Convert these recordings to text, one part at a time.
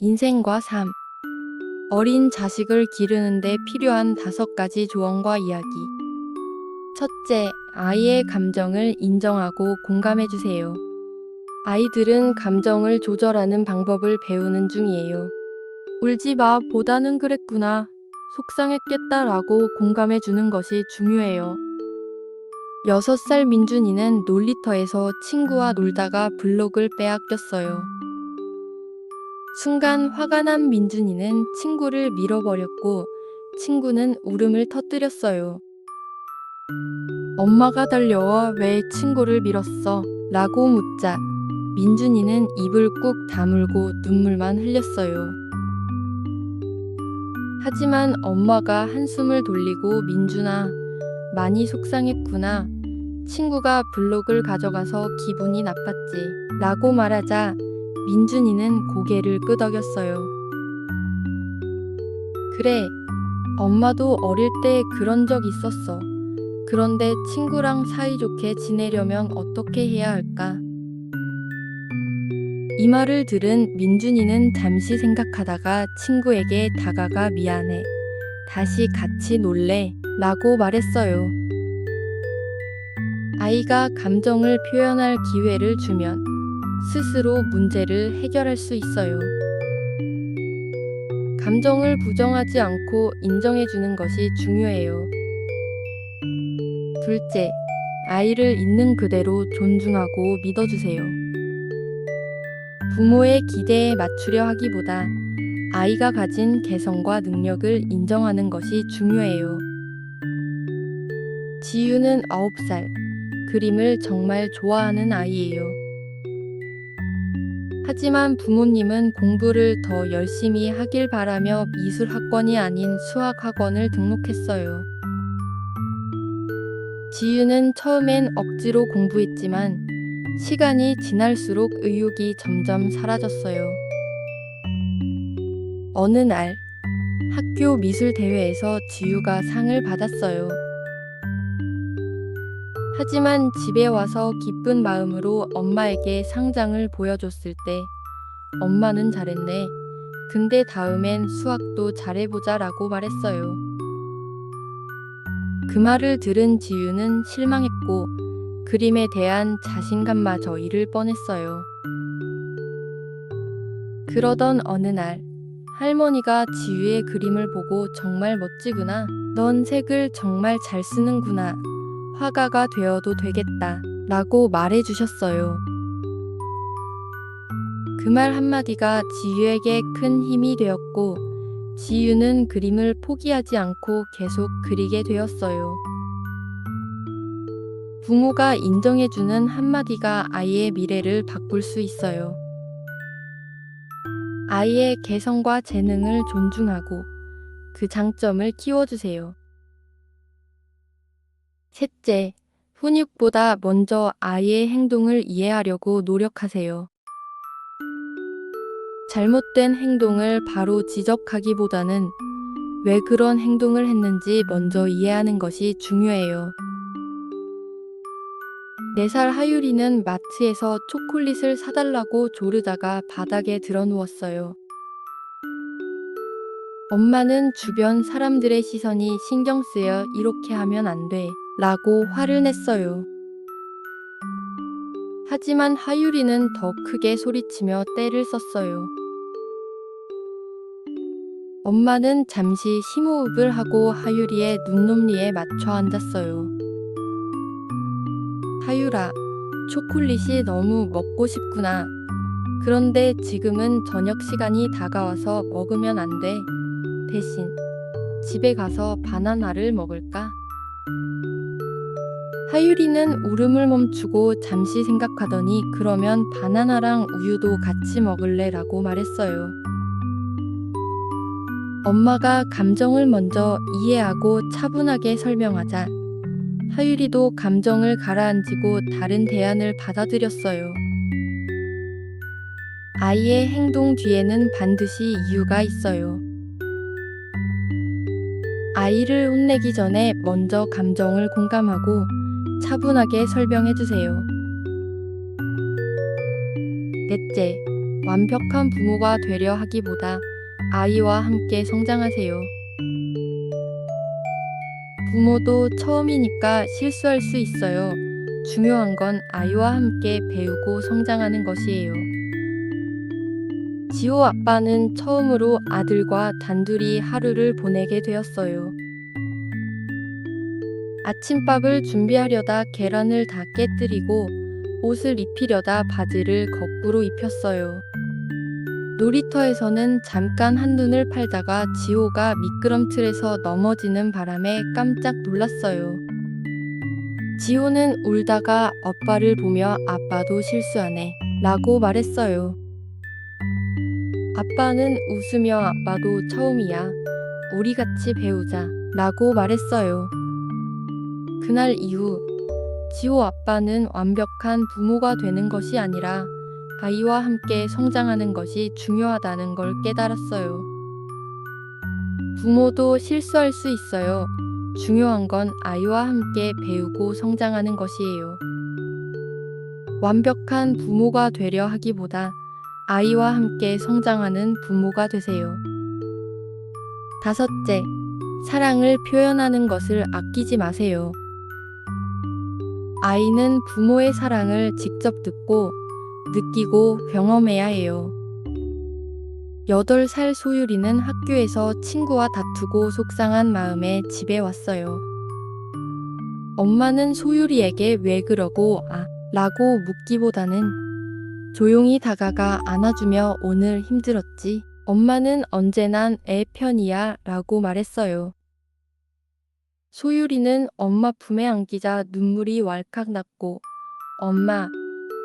인생과 삶. 어린 자식을 기르는데 필요한 5가지 조언과 이야기. 첫째, 아이의 감정을 인정하고 공감해주세요. 아이들은 감정을 조절하는 방법을 배우는 중이에요. 울지 마 보다는 그랬구나, 속상했겠다 라고 공감해주는 것이 중요해요. 6살 민준이는 놀이터에서 친구와 놀다가 블록을 빼앗겼어요. 순간 화가 난 민준이는 친구를 밀어버렸고 친구는 울음을 터뜨렸어요. 엄마가 달려와 왜 친구를 밀었어? 라고 묻자 민준이는 입을 꾹 다물고 눈물만 흘렸어요. 하지만 엄마가 한숨을 돌리고 민준아, 많이 속상했구나. 친구가 블록을 가져가서 기분이 나빴지. 라고 말하자 민준이는 고개를 끄덕였어요. 그래, 엄마도 어릴 때 그런 적 있었어. 그런데 친구랑 사이좋게 지내려면 어떻게 해야 할까? 이 말을 들은 민준이는 잠시 생각하다가 친구에게 다가가 미안해. 다시 같이 놀래. 라고 말했어요. 아이가 감정을 표현할 기회를 주면 스스로 문제를 해결할 수 있어요. 감정을 부정하지 않고 인정해주는 것이 중요해요. 둘째, 아이를 있는 그대로 존중하고 믿어주세요. 부모의 기대에 맞추려 하기보다 아이가 가진 개성과 능력을 인정하는 것이 중요해요. 지유는 9살, 그림을 정말 좋아하는 아이예요. 하지만 부모님은 공부를 더 열심히 하길 바라며 미술학원이 아닌 수학학원을 등록했어요. 지유는 처음엔 억지로 공부했지만 시간이 지날수록 의욕이 점점 사라졌어요. 어느 날 학교 미술대회에서 지유가 상을 받았어요. 하지만 집에 와서 기쁜 마음으로 엄마에게 상장을 보여줬을 때 엄마는 잘했네. 근데 다음엔 수학도 잘해보자 라고 말했어요. 그 말을 들은 지유는 실망했고 그림에 대한 자신감마저 잃을 뻔했어요. 그러던 어느 날 할머니가 지유의 그림을 보고 정말 멋지구나. 넌 색을 정말 잘 쓰는구나. 화가가 되어도 되겠다. 라고 말해주셨어요. 그 말 한마디가 지유에게 큰 힘이 되었고 지유는 그림을 포기하지 않고 계속 그리게 되었어요. 부모가 인정해주는 한마디가 아이의 미래를 바꿀 수 있어요. 아이의 개성과 재능을 존중하고 그 장점을 키워주세요. 셋째, 훈육보다 먼저 아이의 행동을 이해하려고 노력하세요. 잘못된 행동을 바로 지적하기보다는 왜 그런 행동을 했는지 먼저 이해하는 것이 중요해요. 4살 하율이는 마트에서 초콜릿을 사달라고 조르다가 바닥에 드러누웠어요. 엄마는 주변 사람들의 시선이 신경 쓰여 이렇게 하면 안 돼. 라고 화를 냈어요. 하지만 하율이는 더 크게 소리치며 떼를 썼어요. 엄마는 잠시 심호흡을 하고 하율이의 눈높이에 맞춰 앉았어요. 하율아, 초콜릿이 너무 먹고 싶구나. 그런데 지금은 저녁 시간이 다가와서 먹으면 안 돼. 대신 집에 가서 바나나를 먹을까? 하율이는 울음을 멈추고 잠시 생각하더니 그러면 바나나랑 우유도 같이 먹을래? 라고 말했어요. 엄마가 감정을 먼저 이해하고 차분하게 설명하자 하율이도 감정을 가라앉히고 다른 대안을 받아들였어요. 아이의 행동 뒤에는 반드시 이유가 있어요. 아이를 혼내기 전에 먼저 감정을 공감하고 차분하게 설명해 주세요. 넷째, 완벽한 부모가 되려 하기보다 아이와 함께 성장하세요. 부모도 처음이니까 실수할 수 있어요. 중요한 건 아이와 함께 배우고 성장하는 것이에요. 지호 아빠는 처음으로 아들과 단둘이 하루를 보내게 되었어요. 아침밥을 준비하려다 계란을 다 깨뜨리고 옷을 입히려다 바지를 거꾸로 입혔어요. 놀이터에서는 잠깐 한눈을 팔다가 지호가 미끄럼틀에서 넘어지는 바람에 깜짝 놀랐어요. 지호는 울다가 아빠를 보며 아빠도 실수하네 라고 말했어요. 아빠는 웃으며 아빠도 처음이야. 우리 같이 배우자 라고 말했어요. 그날 이후 지호 아빠는 완벽한 부모가 되는 것이 아니라 아이와 함께 성장하는 것이 중요하다는 걸 깨달았어요. 부모도 실수할 수 있어요. 중요한 건 아이와 함께 배우고 성장하는 것이에요. 완벽한 부모가 되려 하기보다 아이와 함께 성장하는 부모가 되세요. 5째, 사랑을 표현하는 것을 아끼지 마세요. 아이는 부모의 사랑을 직접 듣고 느끼고 경험해야 해요. 8살 소율이는 학교에서 친구와 다투고 속상한 마음에 집에 왔어요. 엄마는 소율이에게 왜 그러고 라고 묻기보다는 조용히 다가가 안아주며 오늘 힘들었지? 엄마는 언제나 애 편이야 라고 말했어요. 소율이는 엄마 품에 안기자 눈물이 왈칵 났고 엄마,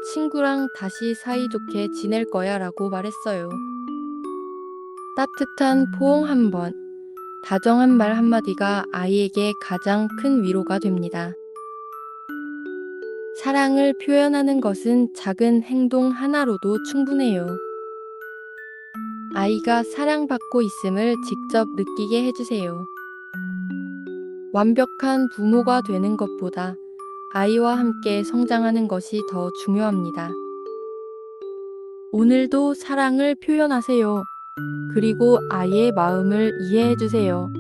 친구랑 다시 사이좋게 지낼 거야 라고 말했어요. 따뜻한 포옹 한 번, 다정한 말 한마디가 아이에게 가장 큰 위로가 됩니다. 사랑을 표현하는 것은 작은 행동 하나로도 충분해요. 아이가 사랑받고 있음을 직접 느끼게 해주세요. 완벽한 부모가 되는 것보다 아이와 함께 성장하는 것이 더 중요합니다. 오늘도 사랑을 표현하세요. 그리고 아이의 마음을 이해해 주세요.